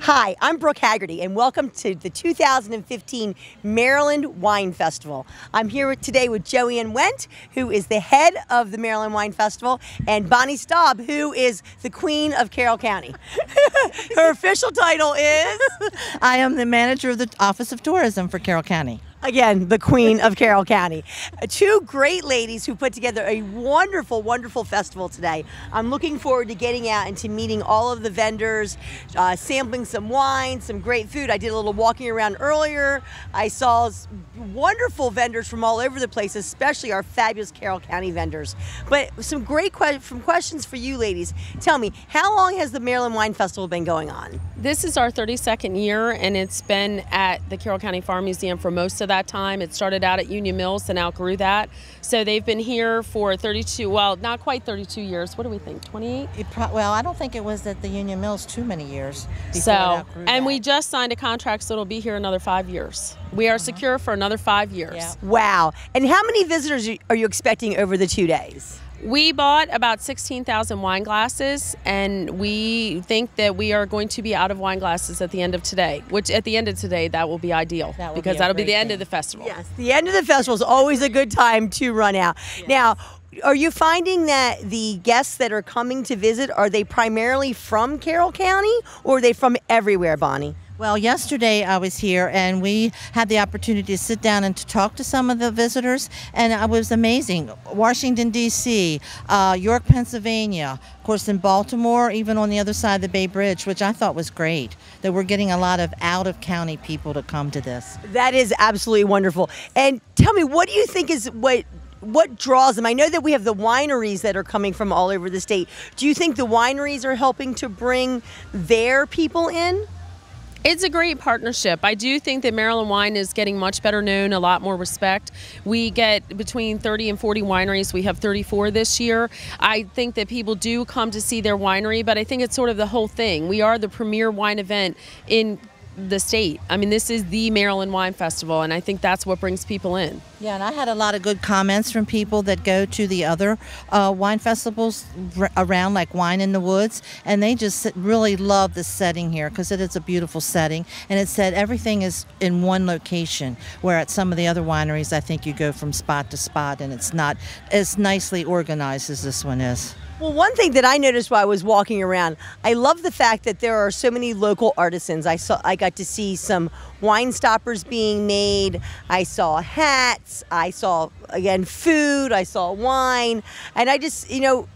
Hi, I'm Brooke Haggerty, and welcome to the 2015 Maryland Wine Festival. I'm here today with Joanne Wendt, who is the head of the Maryland Wine Festival, and Bonnie Staub, who is the queen of Carroll County. Her official title is? I am the manager of the Office of Tourism for Carroll County. Again, the queen of Carroll County. Two great ladies who put together a wonderful, wonderful festival today. I'm looking forward to getting out and to meeting all of the vendors, sampling some wine, some great food. I did a little walking around earlier. I saw wonderful vendors from all over the place, especially our fabulous Carroll County vendors. But some great questions for you ladies. Tell me, how long has the Maryland Wine Festival been going on? This is our 32nd year, and it's been at the Carroll County Farm Museum for most of that time. It started out at Union Mills and outgrew that. So they've been here for 32, well, not quite 32 years. What do we think, 28? Well, I don't think it was at the Union Mills too many years before So, it outgrew and that. we just signed a contract, so it'll be here another 5 years. We are secure for another 5 years. Yeah. Wow. And how many visitors are you expecting over the 2 days? We bought about 16,000 wine glasses, and we think that we are going to be out of wine glasses at the end of today, which at the end of today, that will be ideal because that'll be the end of the festival. Yes, the end of the festival is always a good time to run out. Yes. Now, are you finding that the guests that are coming to visit, are they primarily from Carroll County or are they from everywhere, Bonnie? Well, yesterday I was here and we had the opportunity to sit down and to talk to some of the visitors, and it was amazing. Washington, D.C., York, Pennsylvania, of course in Baltimore, even on the other side of the Bay Bridge, which I thought was great, that we're getting a lot of out-of-county people to come to this. That is absolutely wonderful. And tell me, what do you think is what draws them? I know that we have the wineries that are coming from all over the state. Do you think the wineries are helping to bring their people in? It's a great partnership. I do think that Maryland wine is getting much better known, a lot more respect. We get between 30 and 40 wineries. We have 34 this year. I think that people do come to see their winery, but I think it's sort of the whole thing. We are the premier wine event in the state. I mean, this is the Maryland Wine Festival, and I think that's what brings people in. Yeah, and I had a lot of good comments from people that go to the other wine festivals around, like Wine in the Woods, and they just really love the setting here because it is a beautiful setting, and it said everything is in one location, where at some of the other wineries I think you go from spot to spot and it's not as nicely organized as this one is. Well, one thing that I noticed while I was walking around, I love the fact that there are so many local artisans. I got to see some wine stoppers being made. I saw hats. I saw, again, food. I saw wine. And I just, and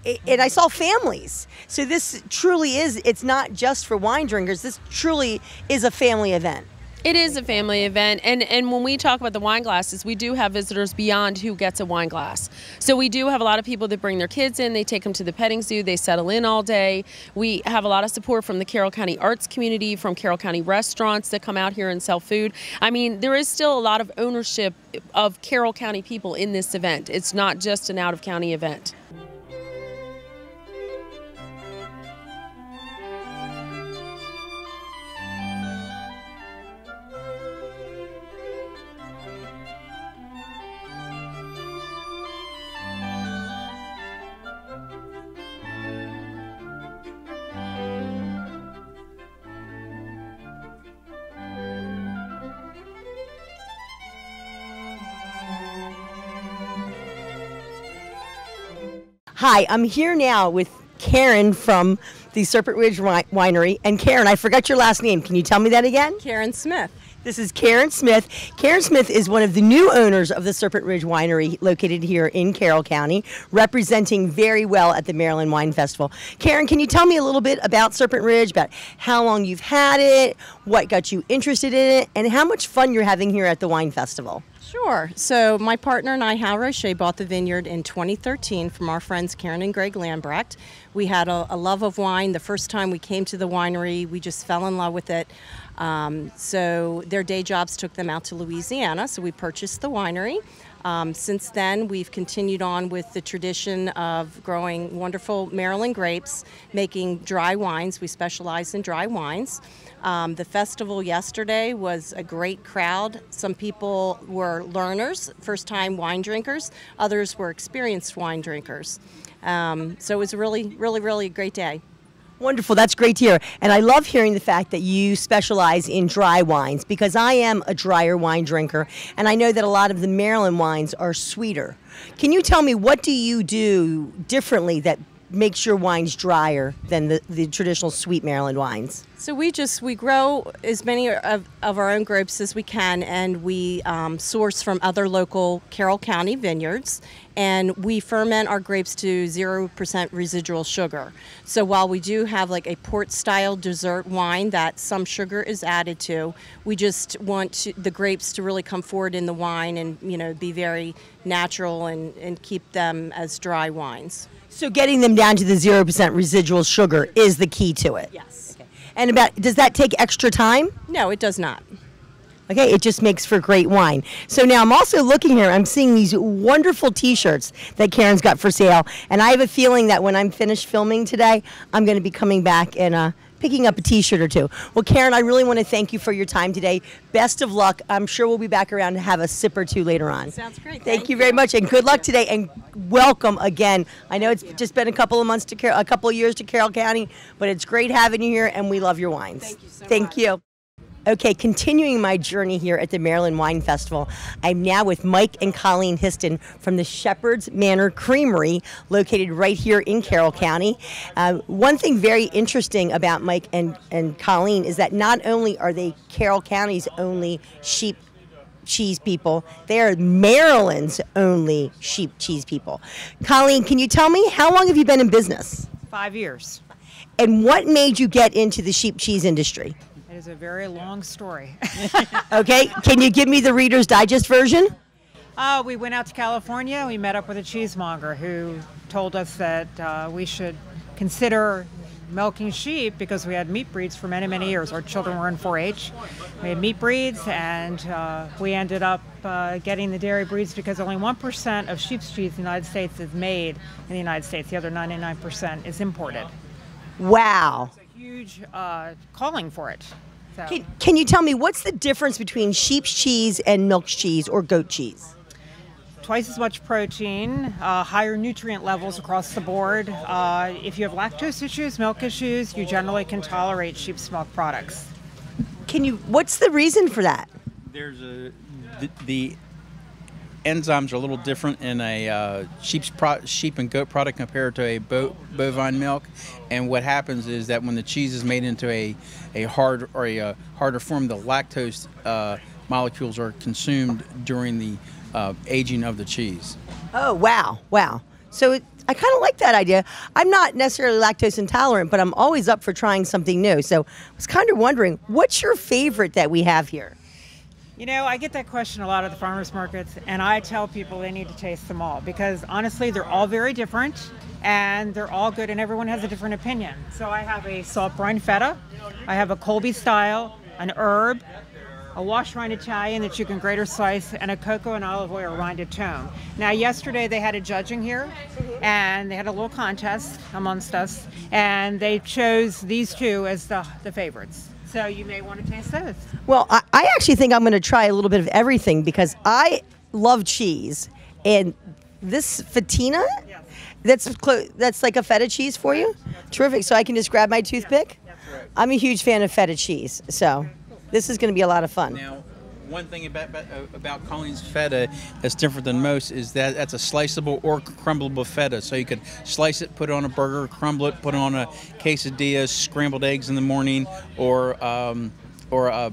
I saw families. So this truly is, it's not just for wine drinkers. This truly is a family event. It is a family event, and when we talk about the wine glasses, we do have visitors beyond who gets a wine glass. So we do have a lot of people that bring their kids in, they take them to the petting zoo, they settle in all day. We have a lot of support from the Carroll County arts community, from Carroll County restaurants that come out here and sell food. I mean, there is still a lot of ownership of Carroll County people in this event. It's not just an out-of-county event. Hi, I'm here now with Karen from the Serpent Ridge Winery. And Karen, I forgot your last name. Can you tell me that again? Karen Smith. This is Karen Smith. Karen Smith is one of the new owners of the Serpent Ridge Winery located here in Carroll County, representing very well at the Maryland Wine Festival. Karen, can you tell me a little bit about Serpent Ridge, about how long you've had it, what got you interested in it, and how much fun you're having here at the Wine Festival? Sure. So my partner and I, Hal Roche, bought the vineyard in 2013 from our friends Karen and Greg Lambrecht. We had a love of wine. The first time we came to the winery, we just fell in love with it. So their day jobs took them out to Louisiana, so we purchased the winery. Since then, we've continued on with the tradition of growing wonderful Maryland grapes, making dry wines. We specialize in dry wines. The festival yesterday was a great crowd. Some people were learners, first-time wine drinkers. Others were experienced wine drinkers. So it was a really, really, really great day. Wonderful. That's great to hear. And I love hearing the fact that you specialize in dry wines because I am a drier wine drinker and I know that a lot of the Maryland wines are sweeter. Can you tell me what do you do differently that makes your wines drier than the traditional sweet Maryland wines? So we grow as many of our own grapes as we can, and we source from other local Carroll County vineyards, and we ferment our grapes to 0% residual sugar. So while we do have like a port-style dessert wine that some sugar is added to, we just want the grapes to really come forward in the wine and be very natural and keep them as dry wines. So getting them down to the 0% residual sugar is the key to it? Yes. Okay. And does that take extra time? No, it does not. Okay, it just makes for great wine. So now I'm also looking here, I'm seeing these wonderful t-shirts that Karen's got for sale. And I have a feeling that when I'm finished filming today, I'm going to be coming back and picking up a t-shirt or two. Well, Karen, I really want to thank you for your time today. Best of luck. I'm sure we'll be back around to have a sip or two later on. Sounds great. Thank you very much, and good luck today, and welcome again. I know it's just been a couple of months a couple of years to Carroll County, but it's great having you here, and we love your wines. Thank you so much. Thank you. Okay, continuing my journey here at the Maryland Wine Festival, I'm now with Mike and Colleen Histon from the Shepherd's Manor Creamery, located right here in Carroll County. One thing very interesting about Mike and Colleen is that not only are they Carroll County's only sheep cheese people, they are Maryland's only sheep cheese people. Colleen, can you tell me, how long have you been in business? 5 years. And what made you get into the sheep cheese industry? It is a very long story. Okay, can you give me the Reader's Digest version? We went out to California. We met up with a cheesemonger who told us that we should consider milking sheep because we had meat breeds for many, many years. Our children were in 4-H. We had meat breeds, and we ended up getting the dairy breeds because only 1% of sheep's cheese in the United States is made in the United States. The other 99% is imported. Wow. It's a huge calling for it. So. Can you tell me what's the difference between sheep's cheese and milk cheese or goat cheese? Twice as much protein, higher nutrient levels across the board. If you have lactose issues, milk issues, you generally can tolerate sheep's milk products. What's the reason for that? There's the enzymes are a little different in a sheep and goat product compared to a bovine milk, and what happens is that when the cheese is made into a hard or a harder form, the lactose molecules are consumed during the aging of the cheese. Oh, wow. So I kind of like that idea. I'm not necessarily lactose intolerant, but I'm always up for trying something new. So I was kind of wondering, what's your favorite that we have here? You know, I get that question a lot at the farmers markets, and I tell people they need to taste them all because honestly, they're all very different and they're all good, and everyone has a different opinion. So I have a salt brine feta, I have a Colby style, an herb, a wash rind Italian that you can grate or slice, and a cocoa and olive oil rinded tome. Now, yesterday they had a judging here, and they had a little contest amongst us, and they chose these two as the favorites. So you may want to taste those. Well, I actually think I'm going to try a little bit of everything because I love cheese. And this fatina, Yes. that's like a feta cheese for you? Terrific. So I can just grab my toothpick? That's right. I'm a huge fan of feta cheese. So this is going to be a lot of fun. Now, one thing about Colleen's feta that's different than most is that that's a sliceable or crumbleable feta. So you could slice it, put it on a burger, crumble it, put it on a quesadilla, scrambled eggs in the morning, or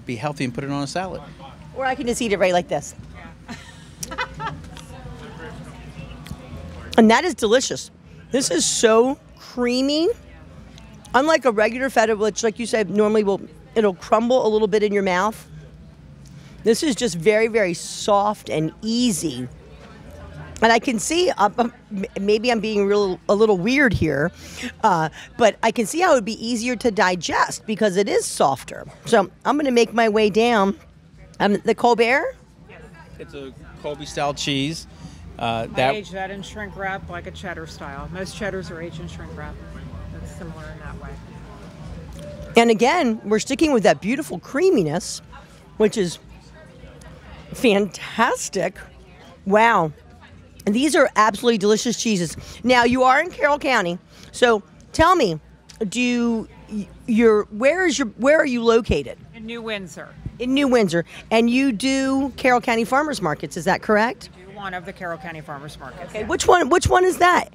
be healthy and put it on a salad. Or I can just eat it right like this. And that is delicious. This is so creamy. Unlike a regular feta, which, like you said, normally it'll crumble a little bit in your mouth. This is just very, very soft and easy. And I can see, maybe I'm being a little weird here, but I can see how it would be easier to digest because it is softer. So I'm going to make my way down. The Colbert? It's a Colby style cheese. I age that in shrink wrap like a cheddar style. Most cheddars are aged in shrink wrap. It's similar in that way. And again, we're sticking with that beautiful creaminess, which is fantastic. Wow. And these are absolutely delicious cheeses. Now, you are in Carroll County, so tell me, where are you located? In New Windsor, In New Windsor, and you do Carroll County Farmers Markets, is that correct? one of the Carroll County Farmers Markets. Okay, which one is that?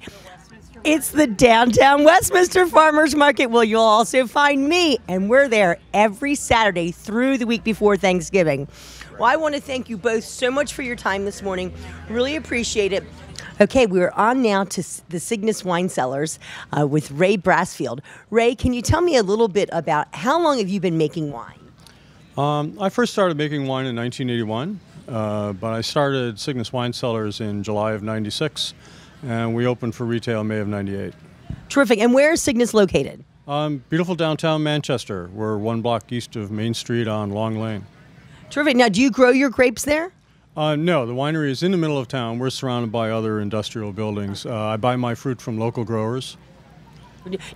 It's the Downtown Westminster Farmers Market. Well, you'll also find me, and we're there every Saturday through the week before Thanksgiving. Well, I want to thank you both so much for your time this morning. Really appreciate it. Okay, we're on now to the Cygnus Wine Cellars with Ray Brassfield. Ray, can you tell me a little bit about how long have you been making wine? I first started making wine in 1981, but I started Cygnus Wine Cellars in July of 96, and we opened for retail May of 98. Terrific. And where is Cygnus located? Beautiful downtown Manchester. We're 1 block east of Main Street on Long Lane. Terrific. Now, do you grow your grapes there? No, the winery is in the middle of town. We're surrounded by other industrial buildings. I buy my fruit from local growers.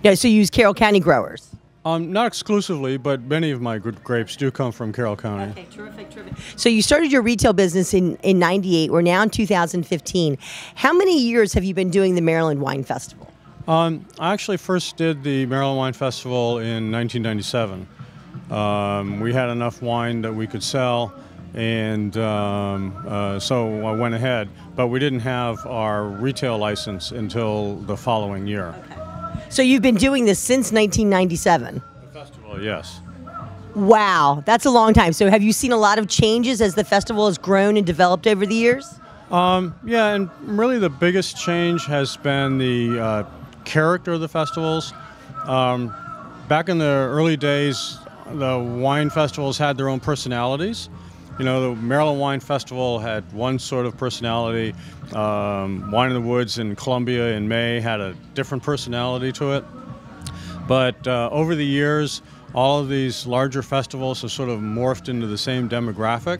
No, so you use Carroll County growers? Not exclusively, but many of my good grapes do come from Carroll County. Okay, terrific. So you started your retail business in 98. We're now in 2015. How many years have you been doing the Maryland Wine Festival? I actually first did the Maryland Wine Festival in 1997. We had enough wine that we could sell, and so I went ahead. But we didn't have our retail license until the following year. Okay. So you've been doing this since 1997? The festival, yes. Wow, that's a long time. So have you seen a lot of changes as the festival has grown and developed over the years? Yeah, and really the biggest change has been the character of the festivals. Back in the early days, the wine festivals had their own personalities. You know, the Maryland Wine Festival had one sort of personality. Wine in the Woods in Columbia in May had a different personality to it. But over the years, all of these larger festivals have sort of morphed into the same demographic,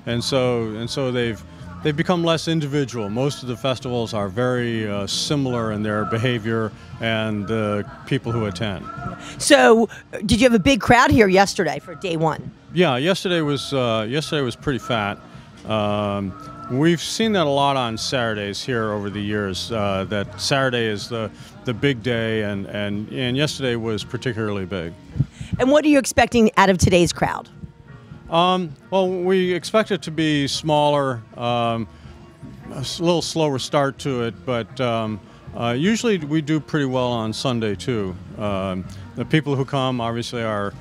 and so they've become less individual. Most of the festivals are very similar in their behavior and the people who attend. So, did you have a big crowd here yesterday for day one? Yeah, yesterday was pretty fat. We've seen that a lot on Saturdays here over the years. That Saturday is the big day, and yesterday was particularly big. And what are you expecting out of today's crowd? Well, we expect it to be smaller, a little slower start to it, but usually we do pretty well on Sunday too. The people who come obviously are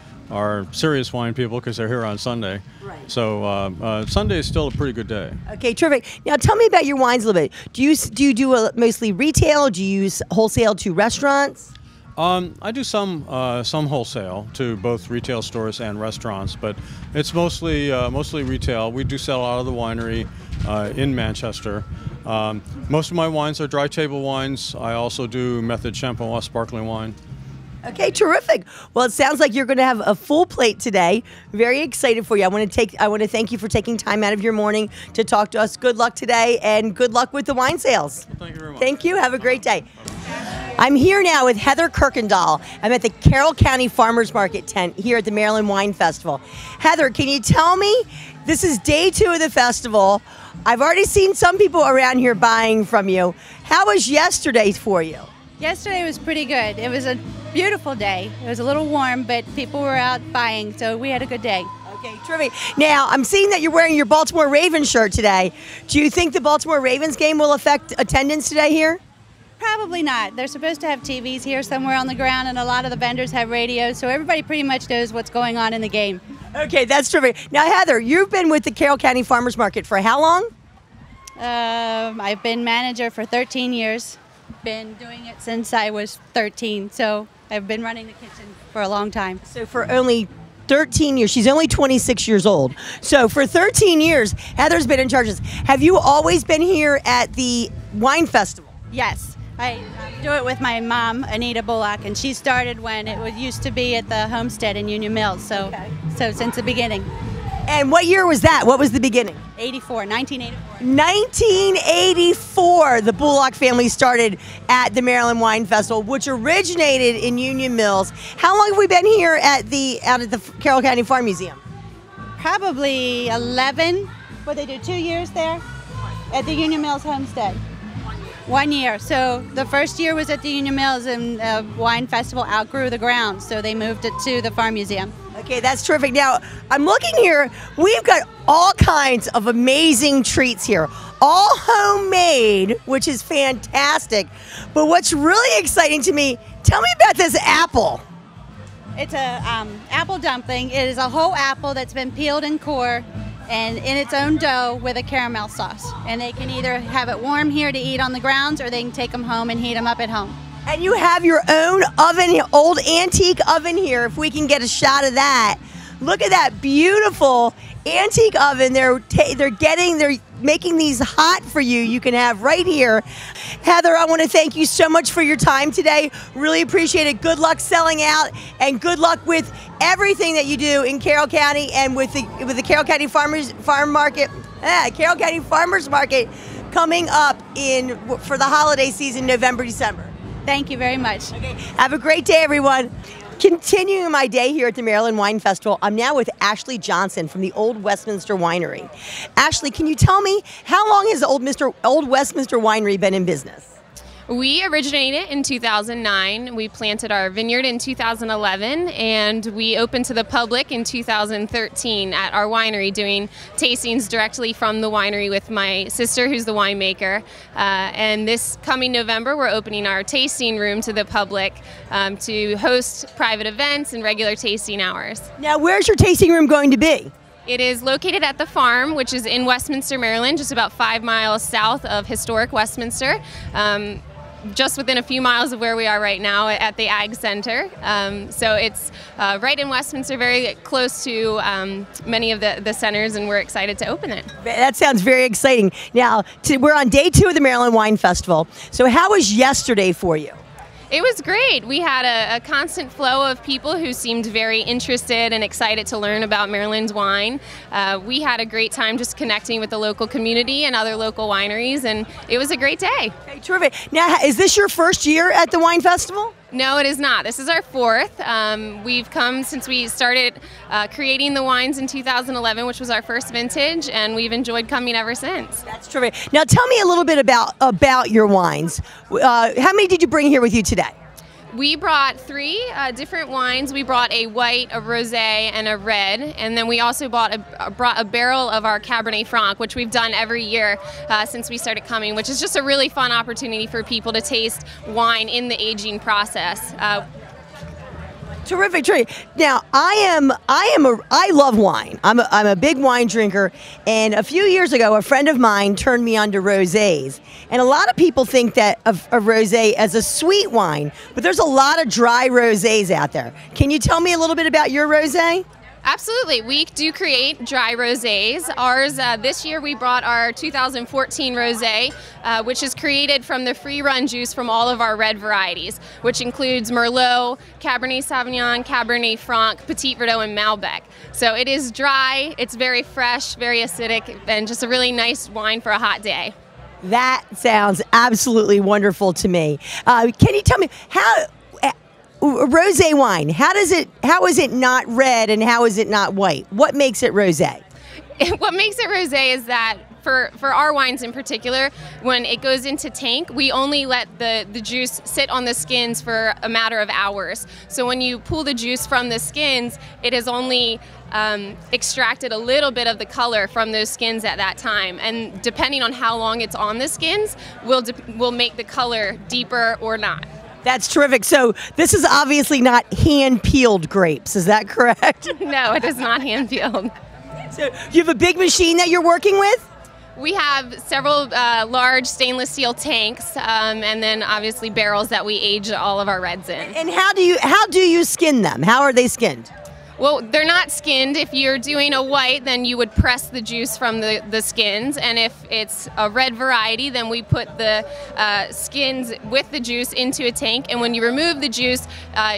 serious wine people because they're here on Sunday. Right. So Sunday is still a pretty good day. Okay, terrific. Now tell me about your wines a little bit. Do you do mostly retail? Do you use wholesale to restaurants? I do some wholesale to both retail stores and restaurants, but it's mostly retail. We do sell out of the winery in Manchester. Most of my wines are dry table wines. I also do Method Champenois sparkling wine. Okay, terrific. Well, it sounds like you're going to have a full plate today. Very excited for you. I want to thank you for taking time out of your morning to talk to us. Good luck today, and good luck with the wine sales. Thank you very much. Thank you. Have a great day. I'm here now with Heather Kirkendall. I'm at the Carroll County Farmers Market tent here at the Maryland Wine Festival. Heather, can you tell me, this is day 2 of the festival. I've already seen some people around here buying from you. How was yesterday for you? Yesterday was pretty good. It was a beautiful day. It was a little warm, but people were out buying, so we had a good day. Okay, terrific. Now, I'm seeing that you're wearing your Baltimore Ravens shirt today. Do you think the Baltimore Ravens game will affect attendance today here? Probably not. They're supposed to have TVs here somewhere on the ground, and a lot of the vendors have radios, so everybody pretty much knows what's going on in the game. Okay, that's terrific. Now, Heather, you've been with the Carroll County Farmers Market for how long? I've been manager for 13 years. Been doing it since I was 13, so I've been running the kitchen for a long time. So for only 13 years, she's only 26 years old. So for 13 years, Heather's been in charge of this. Have you always been here at the wine festival? Yes. I do it with my mom, Anita Bullock, and she started when it used to be at the homestead in Union Mills, so since the beginning. And what year was that? What was the beginning? 1984. 1984, the Bullock family started at the Maryland Wine Festival, which originated in Union Mills. How long have we been here out at the Carroll County Farm Museum? Probably 11. What they do, 2 years there? At the Union Mills homestead. 1 year. So the first year was at the Union Mills, and the wine festival outgrew the grounds, so they moved it to the Farm Museum. Okay, that's terrific. Now, I'm looking here. We've got all kinds of amazing treats here, all homemade, which is fantastic. But what's really exciting to me, tell me about this apple. It's a apple dumpling. It is a whole apple that's been peeled and cored and in its own dough with a caramel sauce. And they can either have it warm here to eat on the grounds, or they can take them home and heat them up at home. And you have your own oven, old antique oven here, if we can get a shot of that. Look at that beautiful antique oven. They're making these hot for you. You can have right here. Heather, I want to thank you so much for your time today. Really appreciate it. Good luck selling out, and good luck with everything that you do in Carroll County and with the Carroll County Farmers Market coming up for the holiday season, November, December. Thank you very much. Okay. Have a great day, everyone. Continuing my day here at the Maryland Wine Festival, I'm now with Ashley Johnson from the Old Westminster Winery. Ashley, can you tell me, how long has Old Westminster Winery been in business? We originated in 2009. We planted our vineyard in 2011, and we opened to the public in 2013 at our winery, doing tastings directly from the winery with my sister, who's the winemaker. And this coming November, we're opening our tasting room to the public to host private events and regular tasting hours. Now, where's your tasting room going to be? It is located at the farm, which is in Westminster, Maryland, just about 5 miles south of historic Westminster. Just within a few miles of where we are right now at the Ag Center. So it's right in Westminster, very close to many of the centers, and we're excited to open it. That sounds very exciting. Now, we're on day 2 of the Maryland Wine Festival. So how was yesterday for you? It was great. We had a constant flow of people who seemed very interested and excited to learn about Maryland's wine. We had a great time just connecting with the local community and other local wineries, and it was a great day. Okay, terrific. Now, is this your first year at the Wine Festival? No, it is not. This is our 4th. We've come since we started creating the wines in 2011, which was our first vintage, and we've enjoyed coming ever since. That's terrific. Now, tell me a little bit about your wines. How many did you bring here with you today? We brought 3 different wines. We brought a white, a rosé, and a red, and then we also brought a barrel of our Cabernet Franc, which we've done every year since we started coming, which is just a really fun opportunity for people to taste wine in the aging process. Terrific. Now, I love wine. I'm a big wine drinker, and a few years ago, a friend of mine turned me on to rosés. And a lot of people think that of a rosé as a sweet wine, but there's a lot of dry rosés out there. Can you tell me a little bit about your rosé? Absolutely. We do create dry rosés. Ours, this year we brought our 2014 rosé, which is created from the free-run juice from all of our red varieties, which includes Merlot, Cabernet Sauvignon, Cabernet Franc, Petit Verdot, and Malbec. So it is dry, it's very fresh, very acidic, and just a really nice wine for a hot day. That sounds absolutely wonderful to me. Can you tell me how... rosé wine, how is it not red and how is it not white? What makes it rosé? What makes it rosé is that for our wines in particular, when it goes into tank, we only let the juice sit on the skins for a matter of hours. So when you pull the juice from the skins, it has only extracted a little bit of the color from those skins at that time. And depending on how long it's on the skins, will make the color deeper or not. That's terrific. So this is obviously not hand-peeled grapes. Is that correct? No, it is not hand-peeled. So you have a big machine that you're working with? We have several large stainless steel tanks, and then obviously barrels that we age all of our reds in. And how do you skin them? How are they skinned? Well, they're not skinned. If you're doing a white, then you would press the juice from the skins. And if it's a red variety, then we put the skins with the juice into a tank. And when you remove the juice,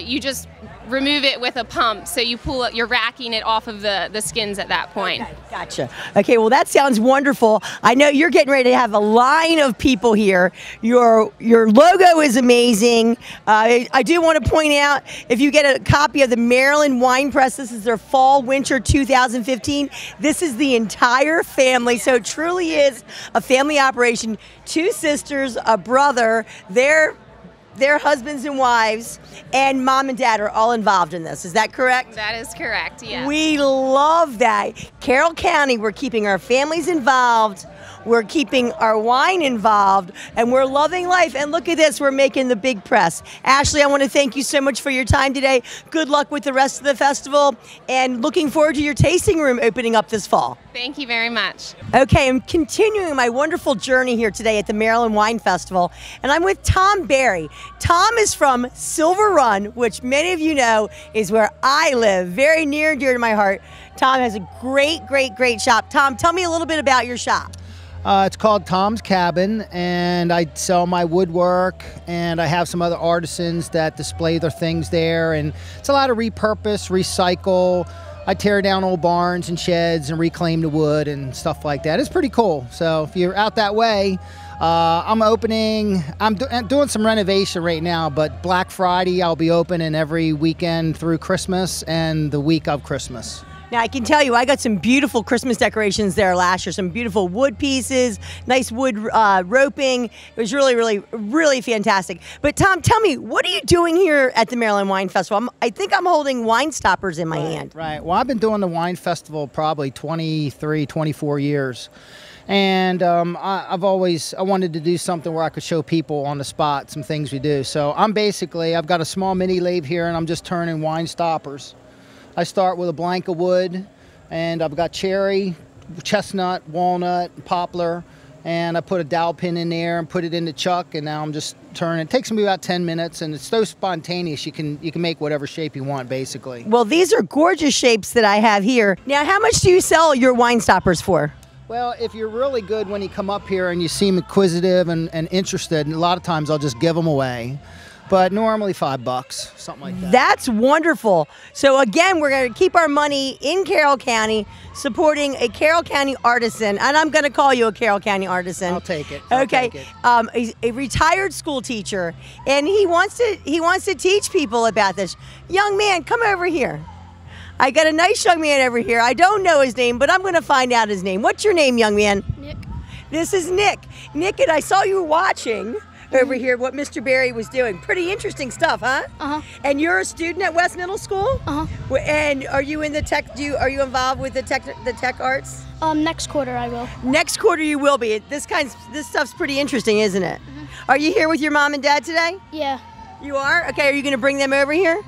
you just remove it with a pump. So you're racking it off of the skins at that point. Okay, gotcha. Okay, well that sounds wonderful. I know you're getting ready to have a line of people here. Your logo is amazing. I do want to point out, if you get a copy of the Maryland Wine Press, this is their Fall Winter 2015. This is the entire family, so it truly is a family operation. 2 sisters, a brother, their husbands and wives, and mom and dad are all involved in this. Is that correct? That is correct, yes. We love that. Carroll County, we're keeping our families involved. We're keeping our wine involved, and we're loving life. And look at this, we're making the big press. Ashley, I want to thank you so much for your time today. Good luck with the rest of the festival, and looking forward to your tasting room opening up this fall. Thank you very much. Okay, I'm continuing my wonderful journey here today at the Maryland Wine Festival, and I'm with Tom Barry. Tom is from Silver Run, which many of you know is where I live, very near and dear to my heart. Tom has a great, great, great shop. Tom, tell me a little bit about your shop. It's called Tom's Cabin, and I sell my woodwork, and I have some other artisans that display their things there, and it's a lot of repurpose, recycle. I tear down old barns and sheds and reclaim the wood and stuff like that. It's pretty cool. So if you're out that way, I'm doing some renovation right now, but Black Friday I'll be open, and every weekend through Christmas and the week of Christmas. Now, I can tell you, I got some beautiful Christmas decorations there last year, some beautiful wood pieces, nice wood roping. It was really, really, really fantastic. But Tom, tell me, what are you doing here at the Maryland Wine Festival? I think I'm holding wine stoppers in my hand. Right. Well, I've been doing the wine festival probably 23, 24 years. And I wanted to do something where I could show people on the spot some things we do. So I've got a small mini lathe here, and I'm just turning wine stoppers. I start with a blank of wood, and I've got cherry, chestnut, walnut, poplar, and I put a dowel pin in there and put it in the chuck, and now I'm just turning. It takes me about 10 minutes, and it's so spontaneous. You can make whatever shape you want, basically. Well, these are gorgeous shapes that I have here. Now, how much do you sell your wine stoppers for? Well, if you're really good when you come up here and you seem inquisitive and interested, and a lot of times I'll just give them away. But normally $5, something like that. That's wonderful. So again, we're going to keep our money in Carroll County, supporting a Carroll County artisan, and I'm going to call you a Carroll County artisan. I'll take it. Okay. He's a retired school teacher, and he wants to teach people about this. Young man, come over here. I got a nice young man over here. I don't know his name, but I'm going to find out his name. What's your name, young man? Nick. This is Nick. Nick, and I saw you watching over here what Mr. Barry was doing. Pretty interesting stuff, huh? Uh-huh. And you're a student at West Middle School? Uh-huh. And are you in the tech? Are you involved with the tech arts? Next quarter I will. Next quarter you will be. This stuff's pretty interesting, isn't it? Mm-hmm. Are you here with your mom and dad today? Yeah. You are? Okay. Are you going to bring them over here?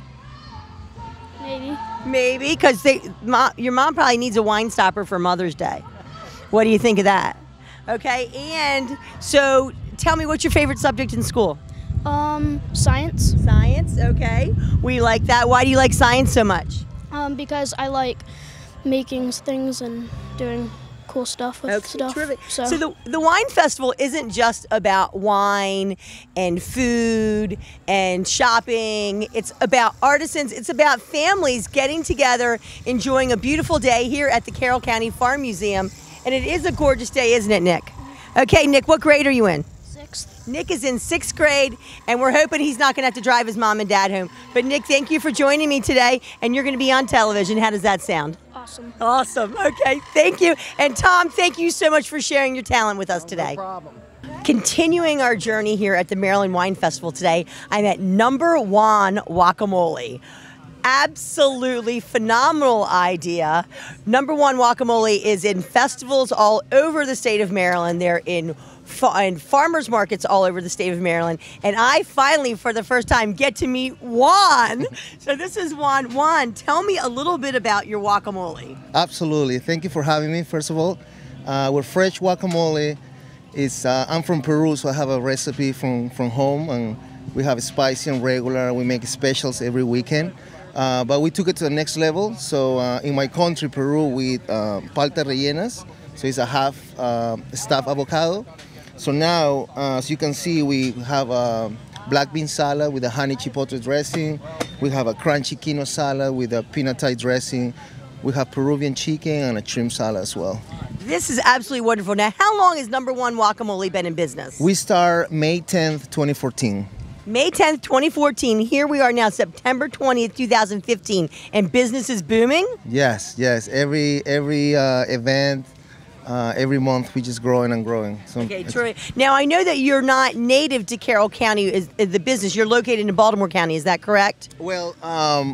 Maybe. Maybe, because your mom probably needs a wine stopper for Mother's Day. What do you think of that? Okay. And so, tell me, what's your favorite subject in school? Science. Science, okay. We like that. Why do you like science so much? Because I like making things and doing cool stuff with stuff. Terrific. So the wine festival isn't just about wine and food and shopping. It's about artisans. It's about families getting together, enjoying a beautiful day here at the Carroll County Farm Museum. And it is a gorgeous day, isn't it, Nick? Okay, Nick, what grade are you in? 6th. Nick is in 6th grade, and we're hoping he's not going to have to drive his mom and dad home. But Nick, thank you for joining me today, and you're going to be on television. How does that sound? Awesome. Awesome. Okay, thank you. And Tom, thank you so much for sharing your talent with us today. No problem. Continuing our journey here at the Maryland Wine Festival today, I'm at Number One Guacamole. Absolutely phenomenal idea. Number One Guacamole is in festivals all over the state of Maryland. They're in farmers markets all over the state of Maryland. And I finally, for the first time, get to meet Juan. So this is Juan. Juan, tell me a little bit about your guacamole. Absolutely. Thank you for having me, first of all. We're fresh guacamole. I'm from Peru, so I have a recipe from home. And we have spicy and regular. We make specials every weekend. But we took it to the next level. So in my country, Peru, with palta rellenas. So it's a half stuffed avocado. So now, as you can see, we have black bean salad with a honey chipotle dressing. We have a crunchy quinoa salad with a peanut Thai dressing. We have Peruvian chicken and a shrimp salad as well. This is absolutely wonderful. Now, how long has Number One Guacamole been in business? We start May 10th, 2014. May 10th, 2014. Here we are now, September 20th, 2015, and business is booming? Yes. Every event, every month, we just growing and growing. So okay, Troy. Now, I know that you're not native to Carroll County, is the business. You're located in Baltimore County. Is that correct? Well,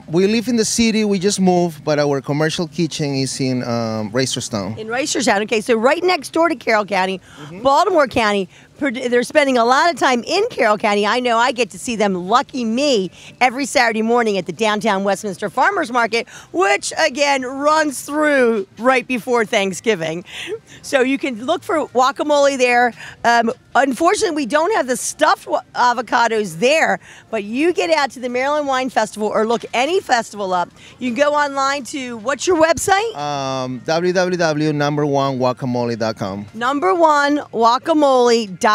we live in the city. We just moved, but our commercial kitchen is in Reisterstown. In Reisterstown. Okay, so right next door to Carroll County, Baltimore County. They're spending a lot of time in Carroll County. I know I get to see them, lucky me, every Saturday morning at the downtown Westminster Farmers Market, which, again, runs through right before Thanksgiving. So you can look for guacamole there. Unfortunately, we don't have the stuffed avocados there, but you get out to the Maryland Wine Festival or look any festival up. You can go online to, what's your website? www.numberoneguacamole.com. Numberoneguacamole.com.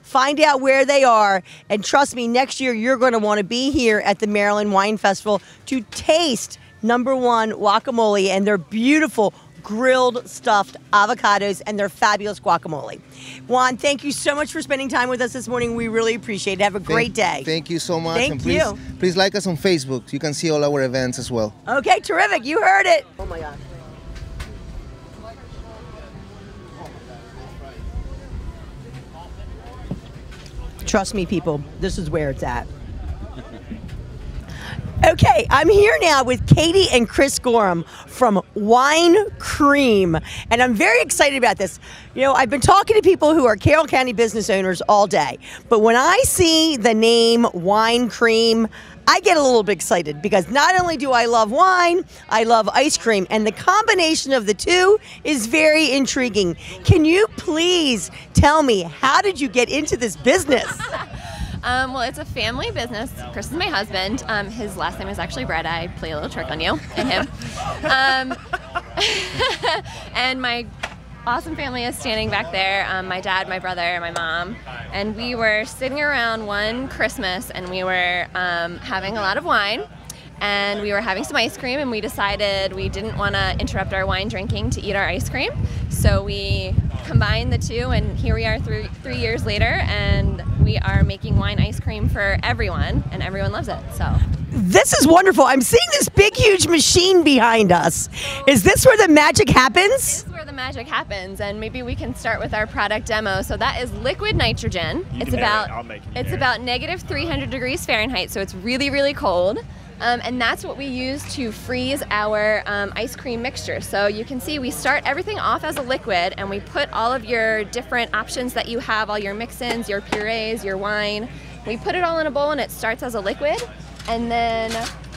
Find out where they are, and trust me, next year you're going to want to be here at the Maryland Wine Festival to taste Number One Guacamole and their beautiful grilled stuffed avocados and their fabulous guacamole. Juan, thank you so much for spending time with us this morning. We really appreciate it. Have a great day. Thank you so much. Thank you. Please like us on Facebook. You can see all our events as well. Okay, terrific. You heard it. Oh my God. Trust me, people, this is where it's at. Okay, I'm here now with Katie and Chris Gorham from Wine Cream, and I'm very excited about this. You know, I've been talking to people who are Carroll County business owners all day, but when I see the name Wine Cream, I get a little bit excited because not only do I love wine, I love ice cream, and the combination of the two is very intriguing. Can you please tell me, how did you get into this business? Well, it's a family business. Chris is my husband. His last name is actually Brett. I play a little trick on you and him. And my awesome family is standing back there. My dad, my brother, my mom. And we were sitting around one Christmas and we were having a lot of wine. And we were having some ice cream, and we decided we didn't want to interrupt our wine drinking to eat our ice cream. So we combined the two, and here we are 3 years later, and we are making wine ice cream for everyone, and everyone loves it. So this is wonderful. I'm seeing this big, huge machine behind us. Is this where the magic happens? This is where the magic happens, and maybe we can start with our product demo. So that is liquid nitrogen. It's about negative 300 degrees Fahrenheit, so it's really, really cold. And that's what we use to freeze our ice cream mixture. So you can see we start everything off as a liquid, and we put all of your different options that you have, all your mix-ins, your purees, your wine. We put it all in a bowl and it starts as a liquid, and then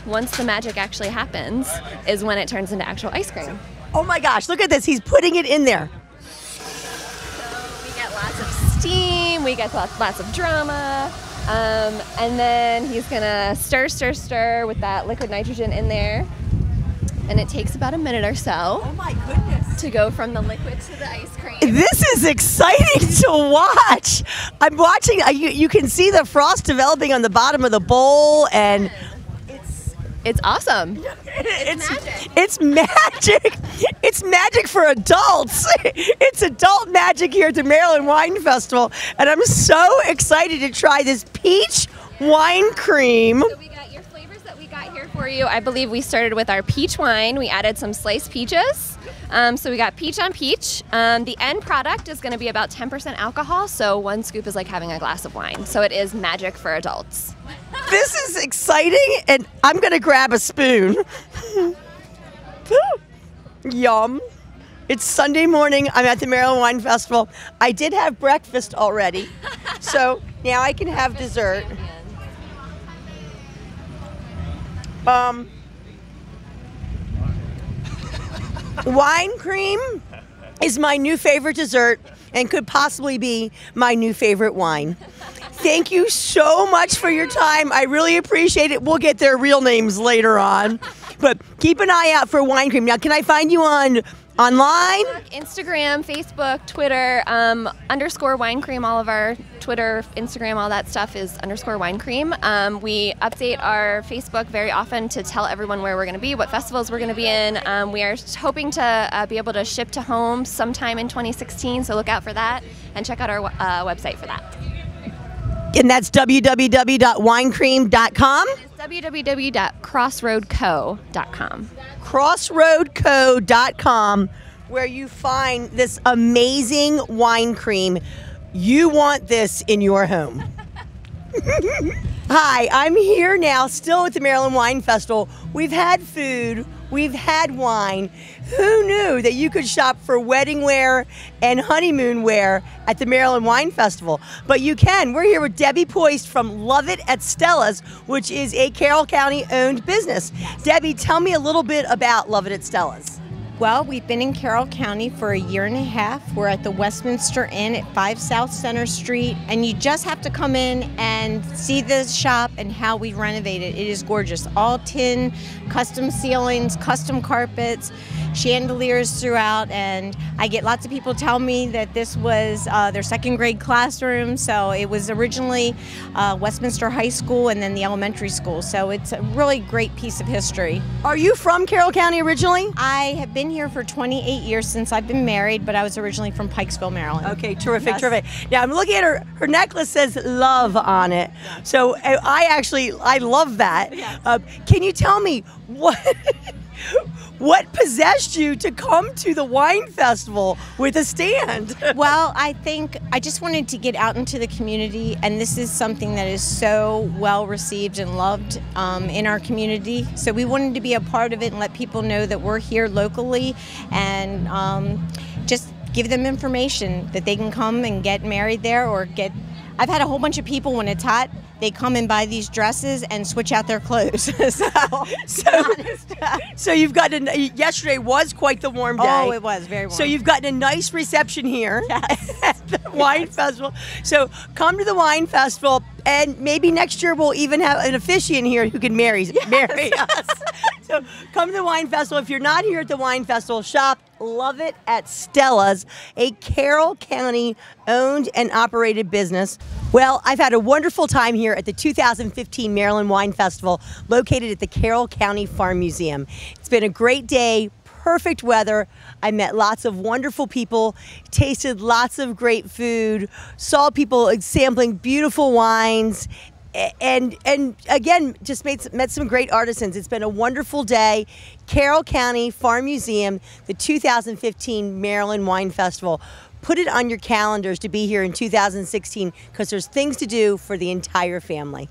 once the magic actually happens is when it turns into actual ice cream. Oh my gosh, look at this. He's putting it in there. So we get lots of steam, we get lots of drama. And then he's gonna stir with that liquid nitrogen in there. And it takes about a minute or so. Oh my goodness. To go from the liquid to the ice cream. This is exciting to watch. I'm watching, you can see the frost developing on the bottom of the bowl, and it's awesome. It's magic. It's magic for adults. It's adult magic here at the Maryland Wine Festival, and I'm so excited to try this peach wine cream. So we got your flavors that we got here for you. I believe we started with our peach wine. We added some sliced peaches. So we got peach on peach. The end product is going to be about 10% alcohol, so 1 scoop is like having a glass of wine. So it is magic for adults. This is exciting, and I'm going to grab a spoon. Yum. It's Sunday morning. I'm at the Maryland Wine Festival. I did have breakfast already, so now I can have dessert. Wine cream is my new favorite dessert and could possibly be my new favorite wine. Thank you so much for your time. I really appreciate it. We'll get their real names later on. But keep an eye out for Wine Cream. Now, can I find you on Online? Instagram, Facebook, Twitter, _ wine cream. All of our Twitter, Instagram, all that stuff is _ wine cream. We update our Facebook very often to tell everyone where we're going to be, what festivals we're going to be in. We are hoping to be able to ship to home sometime in 2016, so look out for that and check out our website for that. And that's www.winecream.com? www.crossroadco.com. Crossroadco.com, where you find this amazing wine cream. You want this in your home. Hi, I'm here now, still at the Maryland Wine Festival. We've had food, we've had wine. Who knew that you could shop for wedding wear and honeymoon wear at the Maryland Wine Festival? But you can. We're here with Debbie Poist from Love It at Stella's, which is a Carroll County owned business. Yes. Debbie, tell me a little bit about Love It at Stella's. Well, we've been in Carroll County for a year and a half. We're at the Westminster Inn at 5 South Center Street, and you just have to come in and see the shop and how we renovate it. It is gorgeous. All tin, custom ceilings, custom carpets, chandeliers throughout, and I get lots of people tell me that this was their second grade classroom. So it was originally Westminster High School and then the elementary school. So it's a really great piece of history. Are you from Carroll County originally? I have been here for 28 years since I've been married, but I was originally from Pikesville, Maryland. Okay, terrific, terrific. Now I'm looking at her necklace says love on it. So I love that. Yes. Can you tell me what possessed you to come to the wine festival with a stand? Well, I think I just wanted to get out into the community, and this is something that is so well received and loved in our community. So we wanted to be a part of it and let people know that we're here locally, and just give them information that they can come and get married there or get. I've had a whole bunch of people when it's hot, they come and buy these dresses and switch out their clothes. So you've gotten, yesterday was quite the warm day. Oh, it was very warm. So you've gotten a nice reception here at the Wine Festival. So come to the Wine Festival, and maybe next year we'll even have an officiant here who can marry us. So come to the Wine Festival. If you're not here at the Wine Festival, shop Love It at Stella's, a Carroll County owned and operated business. Well, I've had a wonderful time here at the 2015 Maryland Wine Festival, located at the Carroll County Farm Museum. It's been a great day, perfect weather. I met lots of wonderful people, tasted lots of great food, saw people sampling beautiful wines, and again, just met some great artisans. It's been a wonderful day. Carroll County Farm Museum, the 2015 Maryland Wine Festival. Put it on your calendars to be here in 2016, because there's things to do for the entire family.